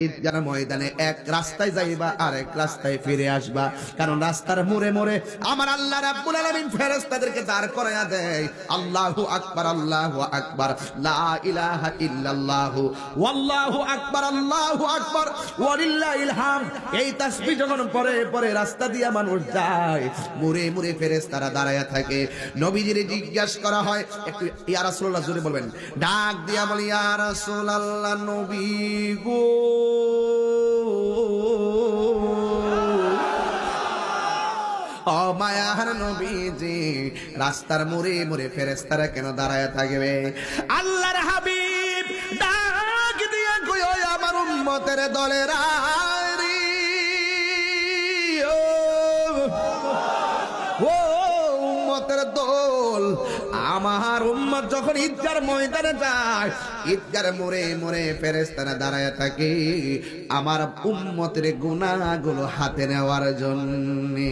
ঈদগাহ ময়দানে এক রাস্তায় যাইবা আর এক রাস্তায় ফিরে আসবা, কারণ রাস্তার মোড়ে মোড়ে আমার আল্লাহ রাব্বুল আলামিন ফেরেশতাদেরকে দাঁড় করায়া দেয়। আল্লাহু আকবার, আল্লাহু আকবার, লা ইলাহা ইল্লাল্লাহু ওয়াল্লাহু আকবার, আল্লাহু আকবার ওয়ালিল্লাহিল হামদ। এই তাসবিহ যখন পরে পরে রাস্তা দিয়া মানুষ যায়, মোড়ে মোড়ে ফেরেশতারা দাঁড়ায়া থাকে। নবীজিরে জিজ্ঞাসা করা হয়, একটু ইয়া রাসূলুল্লাহ জোরে বলবেন, ডাক দিয়া বলি ইয়া রাসূলুল্লাহ, নবী গো ও মায়ার নবীজি, রাস্তার মোড়ে মোড়ে ফেরেশতারা কেন দাঁড়ায় থাকবে? আল্লাহর হাবিব ডাক দিয়ে কইও, আমার উম্মতের দলেরা ও উম্মতের দল, আমার উম্মত যখন ঈদগার ময়দানে যায়, ঈদগার মোড়ে মোড়ে ফেরেশতারা দাঁড়ায় থাকে আমার উম্মতের গুনাহগুলো হাতে নেওয়ার জন্যে।